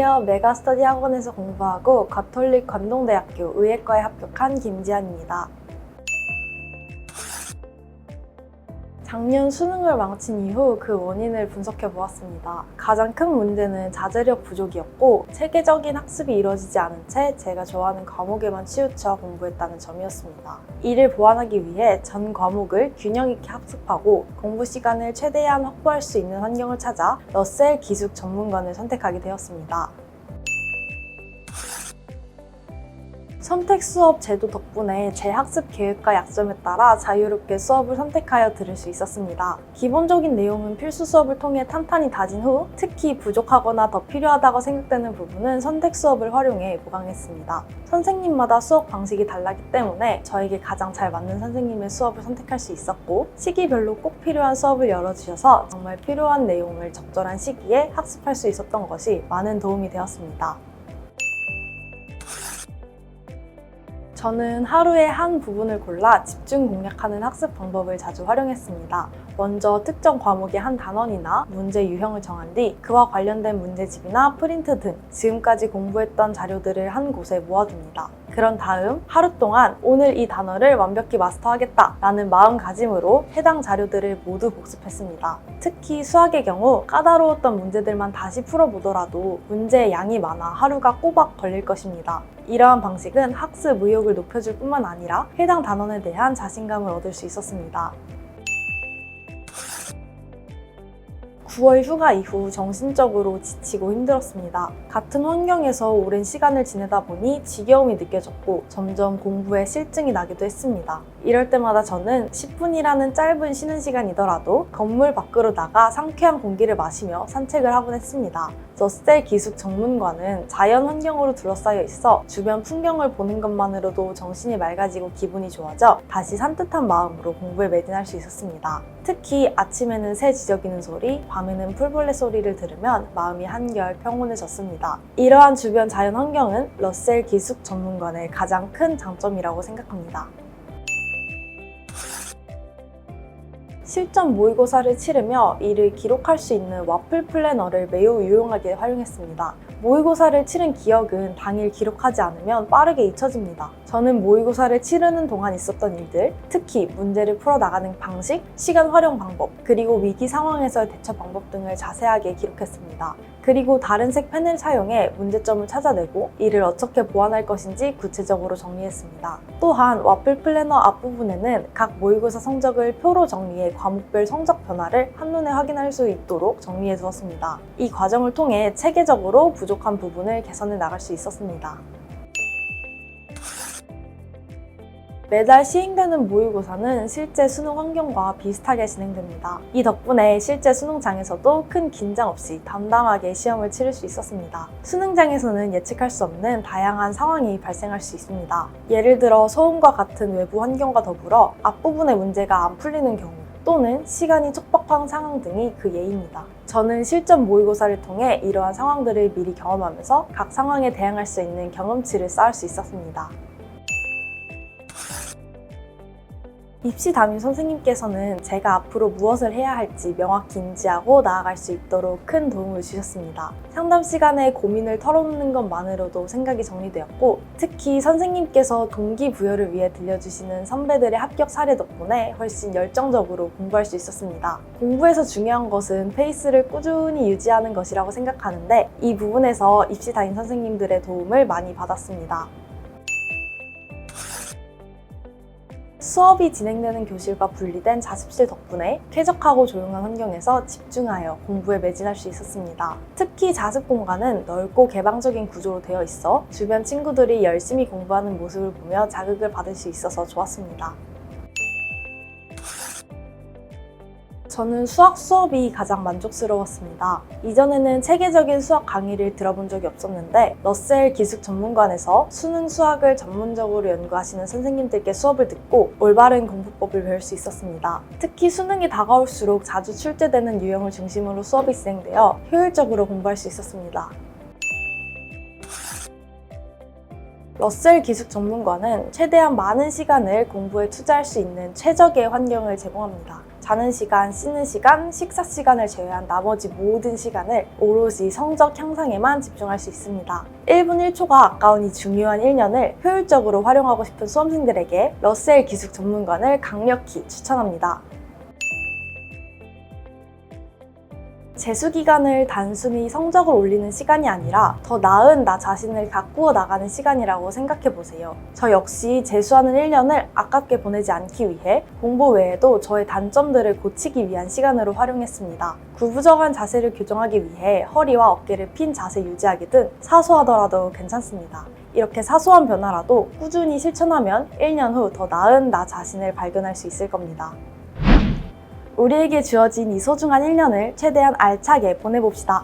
안녕하세요. 메가스터디 학원에서 공부하고 가톨릭 관동대학교 의예과에 합격한 김지한입니다. 작년 수능을 망친 이후 그 원인을 분석해 보았습니다. 가장 큰 문제는 자제력 부족이었고 체계적인 학습이 이루어지지 않은 채 제가 좋아하는 과목에만 치우쳐 공부했다는 점이었습니다. 이를 보완하기 위해 전 과목을 균형 있게 학습하고 공부 시간을 최대한 확보할 수 있는 환경을 찾아 러셀 기숙 전문관을 선택하게 되었습니다. 선택 수업 제도 덕분에 제 학습 계획과 약점에 따라 자유롭게 수업을 선택하여 들을 수 있었습니다. 기본적인 내용은 필수 수업을 통해 탄탄히 다진 후 특히 부족하거나 더 필요하다고 생각되는 부분은 선택 수업을 활용해 보강했습니다. 선생님마다 수업 방식이 달랐기 때문에 저에게 가장 잘 맞는 선생님의 수업을 선택할 수 있었고 시기별로 꼭 필요한 수업을 열어주셔서 정말 필요한 내용을 적절한 시기에 학습할 수 있었던 것이 많은 도움이 되었습니다. 저는 하루에 한 부분을 골라 집중 공략하는 학습 방법을 자주 활용했습니다. 먼저 특정 과목의 한 단원이나 문제 유형을 정한 뒤 그와 관련된 문제집이나 프린트 등 지금까지 공부했던 자료들을 한 곳에 모아둡니다. 그런 다음 하루 동안 오늘 이 단어를 완벽히 마스터하겠다 라는 마음가짐으로 해당 자료들을 모두 복습했습니다. 특히 수학의 경우 까다로웠던 문제들만 다시 풀어보더라도 문제의 양이 많아 하루가 꼬박 걸릴 것입니다. 이러한 방식은 학습 의욕을 높여줄 뿐만 아니라 해당 단원에 대한 자신감을 얻을 수 있었습니다. 9월 휴가 이후 정신적으로 지치고 힘들었습니다. 같은 환경에서 오랜 시간을 지내다 보니 지겨움이 느껴졌고 점점 공부에 실증이 나기도 했습니다. 이럴 때마다 저는 10분이라는 짧은 쉬는 시간이더라도 건물 밖으로 나가 상쾌한 공기를 마시며 산책을 하곤 했습니다. 러셀 기숙 전문관은 자연 환경으로 둘러싸여 있어 주변 풍경을 보는 것만으로도 정신이 맑아지고 기분이 좋아져 다시 산뜻한 마음으로 공부에 매진할 수 있었습니다. 특히 아침에는 새 지저귀는 소리, 밤에는 풀벌레 소리를 들으면 마음이 한결 평온해졌습니다. 이러한 주변 자연 환경은 러셀 기숙 전문관의 가장 큰 장점이라고 생각합니다. 실전 모의고사를 치르며 이를 기록할 수 있는 와플 플래너를 매우 유용하게 활용했습니다. 모의고사를 치른 기억은 당일 기록하지 않으면 빠르게 잊혀집니다. 저는 모의고사를 치르는 동안 있었던 일들, 특히 문제를 풀어나가는 방식, 시간 활용 방법, 그리고 위기 상황에서의 대처 방법 등을 자세하게 기록했습니다. 그리고 다른 색 펜을 사용해 문제점을 찾아내고 이를 어떻게 보완할 것인지 구체적으로 정리했습니다. 또한 와플 플래너 앞부분에는 각 모의고사 성적을 표로 정리해 과목별 성적 변화를 한눈에 확인할 수 있도록 정리해 두었습니다. 이 과정을 통해 체계적으로 부족한 부분을 개선해 나갈 수 있었습니다. 매달 시행되는 모의고사는 실제 수능 환경과 비슷하게 진행됩니다. 이 덕분에 실제 수능장에서도 큰 긴장 없이 담담하게 시험을 치를 수 있었습니다. 수능장에서는 예측할 수 없는 다양한 상황이 발생할 수 있습니다. 예를 들어 소음과 같은 외부 환경과 더불어 앞부분의 문제가 안 풀리는 경우 또는 시간이 촉박한 상황 등이 그 예입니다. 저는 실전 모의고사를 통해 이러한 상황들을 미리 경험하면서 각 상황에 대응할 수 있는 경험치를 쌓을 수 있었습니다. 입시 담임 선생님께서는 제가 앞으로 무엇을 해야 할지 명확히 인지하고 나아갈 수 있도록 큰 도움을 주셨습니다. 상담 시간에 고민을 털어놓는 것만으로도 생각이 정리되었고 특히 선생님께서 동기부여를 위해 들려주시는 선배들의 합격 사례 덕분에 훨씬 열정적으로 공부할 수 있었습니다. 공부에서 중요한 것은 페이스를 꾸준히 유지하는 것이라고 생각하는데 이 부분에서 입시 담임 선생님들의 도움을 많이 받았습니다. 수업이 진행되는 교실과 분리된 자습실 덕분에 쾌적하고 조용한 환경에서 집중하여 공부에 매진할 수 있었습니다. 특히 자습 공간은 넓고 개방적인 구조로 되어 있어 주변 친구들이 열심히 공부하는 모습을 보며 자극을 받을 수 있어서 좋았습니다. 저는 수학 수업이 가장 만족스러웠습니다. 이전에는 체계적인 수학 강의를 들어본 적이 없었는데 러셀 기숙 전문관에서 수능 수학을 전문적으로 연구하시는 선생님들께 수업을 듣고 올바른 공부법을 배울 수 있었습니다. 특히 수능이 다가올수록 자주 출제되는 유형을 중심으로 수업이 진행되어 효율적으로 공부할 수 있었습니다. 러셀 기숙 전문관은 최대한 많은 시간을 공부에 투자할 수 있는 최적의 환경을 제공합니다. 자는 시간, 씻는 시간, 식사 시간을 제외한 나머지 모든 시간을 오롯이 성적 향상에만 집중할 수 있습니다. 1분 1초가 아까운 이 중요한 1년을 효율적으로 활용하고 싶은 수험생들에게 러셀 기숙 전문관을 강력히 추천합니다. 재수 기간을 단순히 성적을 올리는 시간이 아니라 더 나은 나 자신을 가꾸어 나가는 시간이라고 생각해 보세요. 저 역시 재수하는 1년을 아깝게 보내지 않기 위해 공부 외에도 저의 단점들을 고치기 위한 시간으로 활용했습니다. 구부정한 자세를 교정하기 위해 허리와 어깨를 핀 자세 유지하기 등 사소하더라도 괜찮습니다. 이렇게 사소한 변화라도 꾸준히 실천하면 1년 후 더 나은 나 자신을 발견할 수 있을 겁니다. 우리에게 주어진 이 소중한 1년을 최대한 알차게 보내봅시다.